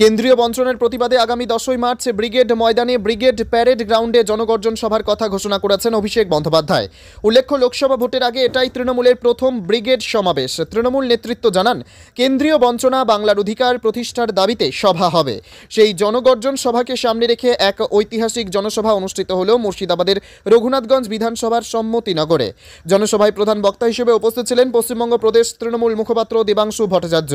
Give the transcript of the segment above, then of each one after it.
কেন্দ্রীয় বঞ্চনার প্রতিবাদে আগামী 10ই মার্চ ব্রিগেড ময়দানে ব্রিগেড প্যারেড গ্রাউন্ডে জনগর্জন সভার কথা ঘোষণা করেছেন অভিষেক বন্দ্যোপাধ্যায়। উল্লেখ্য, লোকসভা ভোটের আগে এটাই তৃণমূলের প্রথম ব্রিগেড সমাবেশ। তৃণমূল নেতৃত্ব জানান, কেন্দ্রীয় বঞ্চনা বাংলার অধিকার প্রতিষ্ঠার দাবিতে সভা হবে। সেই জনগর্জন সভাকে সামনে রেখে এক ঐতিহাসিক জনসভা অনুষ্ঠিত হল মুর্শিদাবাদের রঘুনাথগঞ্জ বিধানসভার সম্মতিনগরে। জনসভায় প্রধান বক্তা হিসেবে উপস্থিত ছিলেন পশ্চিমবঙ্গ প্রদেশ তৃণমূল মুখপাত্র দেবাংশু ভট্টাচার্য,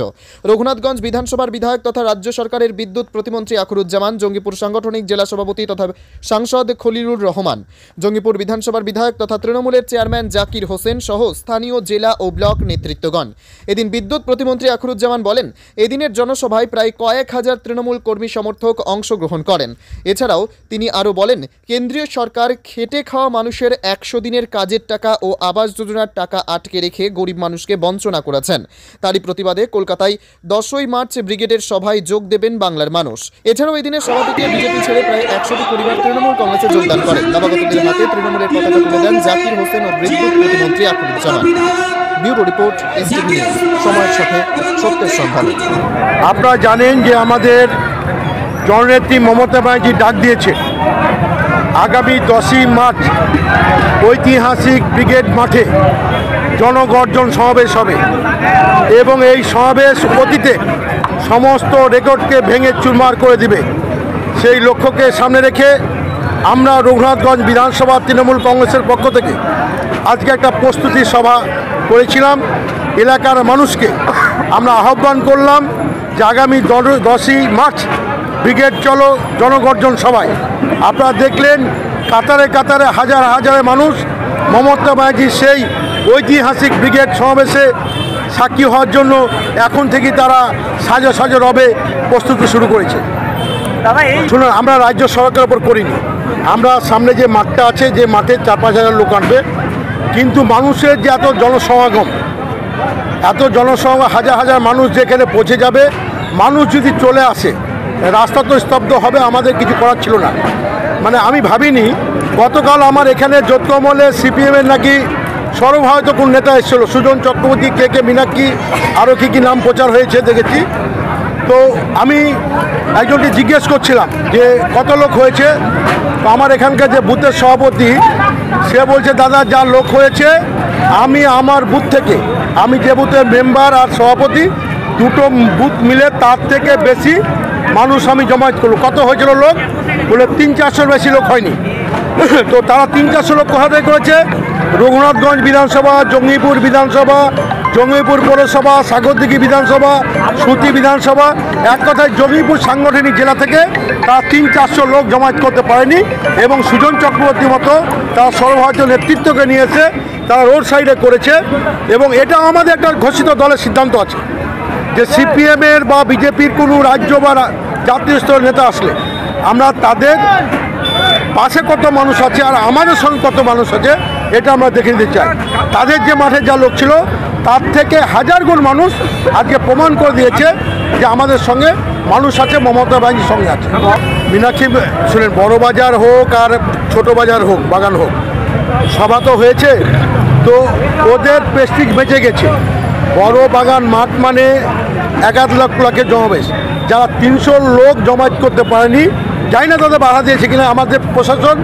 রঘুনাথগঞ্জ বিধানসভার বিধায়ক তথা রাজ্য সরকারের বিদ্যুৎ প্রতিমন্ত্রী আখরুজ্জামান, জঙ্গিপুর সাংগঠনিক জেলা সভাপতি তথা সাংসদ খলিলুর রহমান, জঙ্গিপুর বিধানসভার বিধায়ক তথা তৃণমূলের চেয়ারম্যান জাকির হোসেন সহ স্থানীয় জেলা ও ব্লক নেতৃত্বগণ। এদিন বিদ্যুৎ প্রতিমন্ত্রী আখরুজ্জামান বলেন, এদিনের জনসভায় প্রায় কয়েক হাজার তৃণমূল কর্মী সমর্থক অংশগ্রহণ করেন। এছাড়াও তিনি আরও বলেন, কেন্দ্রীয় সরকার খেটে খাওয়া মানুষের 100 দিনের কাজের টাকা ও আবাস যোজনার টাকা আটকে রেখে গরিব মানুষকে বঞ্চনা করেছেন। তারই প্রতিবাদে কলকাতায় 10ই মার্চ ব্রিগেডের সভায় যোগ দেবেন বাংলার মানুষ। এছাড়াও এই দিনের সভা থেকে বিজেপি ছেড়ে প্রায় 100টি পরিবার তৃণমূল কংগ্রেসে যোগদান করে। নবাগতদের হাতে তৃণমূলের পতাকা তুলে দেন জাকির হোসেন ও বিদ্যুৎ প্রতিমন্ত্রী Akhruzzaman. Bureau report, STV news, সময়ের সাথে সত্যের সন্ধান। আপনারা জানেন যে আমাদের জননেত্রী মমতা ব্যানার্জি ডাক দিয়েছে আগামী 10ই মার্চ ঐতিহাসিক ব্রিগেড মাঠে জনগর্জন সমাবেশ হবে এবং এই সমাবেশ অতীতে সমস্ত রেকর্ডকে ভেঙে চুরমার করে দিবে। সেই লক্ষ্যকে সামনে রেখে আমরা রঘুনাথগঞ্জ বিধানসভা তৃণমূল কংগ্রেসের পক্ষ থেকে আজকে একটা প্রস্তুতি সভা করেছিলাম। এলাকার মানুষকে আমরা আহ্বান করলাম যে আগামী 10ই মার্চ ব্রিগেড চলো জনগর্জন সভায়। আপনারা দেখলেন কাতারে কাতারে হাজার হাজার মানুষ মমতা ব্যানার্জির সেই ঐতিহাসিক ব্রিগেড সমাবেশে সাক্ষী হওয়ার জন্য এখন থেকে তারা সাজো সাজো রবে প্রস্তুতি শুরু করেছে। শুনুন, আমরা রাজ্য সরকারের ওপর করিনি, আমরা সামনে যে মাঠটা আছে, যে মাঠে 4-5 হাজার লোক আনবে, কিন্তু মানুষের যে এত জনসমাগম হাজার হাজার মানুষ যেখানে পৌঁছে যাবে, মানুষ যদি চলে আসে রাস্তা তো স্তব্ধ হবে, আমাদের কিছু করার ছিল না। মানে আমি ভাবিনি, গতকাল আমার এখানে যৌথমলে সিপিএমের নাকি সর্বভারত কোন নেতা এসেছিল, সুজন চক্রবর্তী, কে মীনাক্ষী, আরও কী নাম প্রচার হয়েছে দেখেছি। তো আমি একজনকে জিজ্ঞেস করছিলাম যে কত লোক হয়েছে, তো আমার এখানকার যে বুথের সভাপতি সে বলছে, দাদা যা লোক হয়েছে আমি আমার বুথ থেকে, আমি যে বুথের মেম্বার আর সভাপতি দুটো বুথ মিলে তার থেকে বেশি মানুষ আমি জমায়েত করলো। কত হয়েছিল লোক? বলে 300-400 বেশি লোক হয়নি। তো তারা 300-400 লোক কোথা থেকে করেছে? রঘুনাথগঞ্জ বিধানসভা, জঙ্গিপুর বিধানসভা, জঙ্গিপুর পৌরসভা, সাগরদিঘি বিধানসভা, সুতি বিধানসভা, এক কথায় জঙ্গিপুর সাংগঠনিক জেলা থেকে তারা 300-400 লোক জমায়েত করতে পারেনি এবং সুজন চক্রবর্তীর মতো তারা সর্বভারতীয় নেতৃত্বকে নিয়ে এসে তারা রোড সাইডে করেছে। এবং এটা আমাদের একটা ঘোষিত দলের সিদ্ধান্ত আছে যে সিপিএমের বা বিজেপির কোনো রাজ্য বা জাতীয় স্তরের নেতা আসলে আমরা তাদের পাশে কত মানুষ আছে আর আমাদের সঙ্গে কত মানুষ আছে এটা আমরা দেখে নিতে চাই। তাদের যে মাঠে যা লোক ছিল তার থেকে হাজার গুণ মানুষ আজকে প্রমাণ করে দিয়েছে যে আমাদের সঙ্গে মানুষ আছে, মমতা ব্যানার্জির সঙ্গে আছে। মীনাক্ষী শুনেন, বড় বাজার হোক আর ছোট বাজার হোক, বাগান হোক, সভা তো হয়েছে, তো ওদের প্রেস্টিজ বেঁচে গেছে। বড় বাগান মাঠ মানে 1 লাখের জমাবেশ, যারা 300 লোক জমায়েত করতে পারেনি, জানি না তাদের বাধা দিয়েছে কিনা। আমাদের প্রশাসন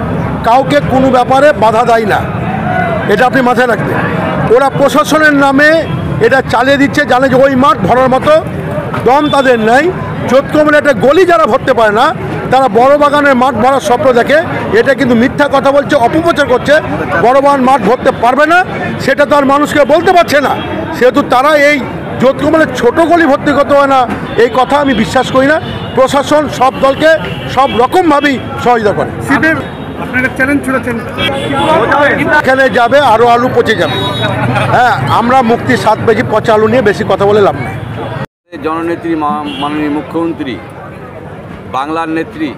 কাউকে কোনো ব্যাপারে বাধা দেয় না, এটা আপনি মাথায় রাখবেন। ওরা প্রশাসনের নামে এটা চালিয়ে দিচ্ছে, জানে যে ওই মাঠ ভরার মতো দম তাদের নাই। চোদ্দকমলে একটা গলি যারা ভরতে পারে না, তারা বড় বাগানের মাঠ ভরার স্বপ্ন দেখে, এটা কিন্তু মিথ্যা কথা বলছে, অপপ্রচার করছে। বড় বাগান মাঠ ভরতে পারবে না সেটা তো আর মানুষকে বলতে পারছে না, সেহেতু তারা এই যৌথকমলে ছোট গলি ভর্তি করতে হয় না, এই কথা আমি বিশ্বাস করি না। প্রশাসন সব দলকে সব রকমভাবেই সহযোগিতা করে। এখানে যাবে আরও আলু পচে যাবে। হ্যাঁ, আমরা মুক্তির স্বাদ পেয়েছি, পচা আলু নিয়ে বেশি কথা বলে লাভ নেই। জননেত্রী মাননীয় মুখ্যমন্ত্রী, বাংলার নেত্রী,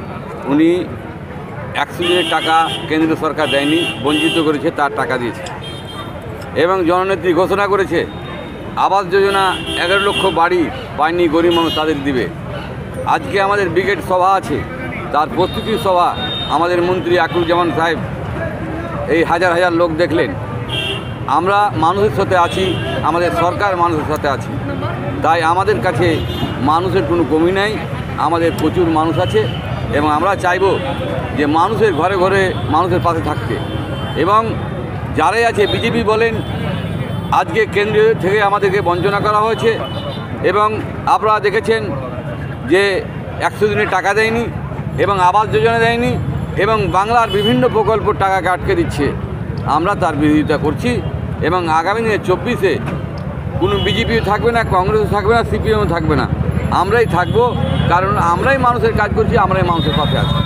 উনি 100 দিনের টাকা কেন্দ্র সরকার দেয়নি, বঞ্চিত করেছে, তার টাকা দিয়েছে এবং জননেত্রী ঘোষণা করেছে আবাস যোজনা 11 লক্ষ বাড়ি পায়নি গরিব মানুষ, তাদের দিবে। আজকে আমাদের ব্রিগেড সভা আছে, তার প্রস্তুতি সভা আমাদের মন্ত্রী আখরুজ্জামান সাহেব, এই হাজার হাজার লোক দেখলেন। আমরা মানুষের সাথে আছি, আমাদের সরকার মানুষের সাথে আছি, তাই আমাদের কাছে মানুষের কোনো কমি নাই। আমাদের প্রচুর মানুষ আছে এবং আমরা চাইব যে মানুষের ঘরে ঘরে মানুষের পাশে থাকতে। এবং যারাই আছে বিজেপি বলেন, আজকে কেন্দ্রীয় থেকে আমাদেরকে বঞ্চনা করা হয়েছে এবং আপনারা দেখেছেন যে 100 দিনের টাকা দেয়নি এবং আবাস যোজনা দেয়নি এবং বাংলার বিভিন্ন প্রকল্পের টাকাকে আটকে দিচ্ছে। আমরা তার বিরোধিতা করছি এবং আগামী দিনে 24-এ কোনো বিজেপিও থাকবে না, কংগ্রেসও থাকবে না, সিপিএমও থাকবে না। আমরাই থাকবো, কারণ আমরাই মানুষের কাজ করছি, আমরাই মানুষের পাশে আছি।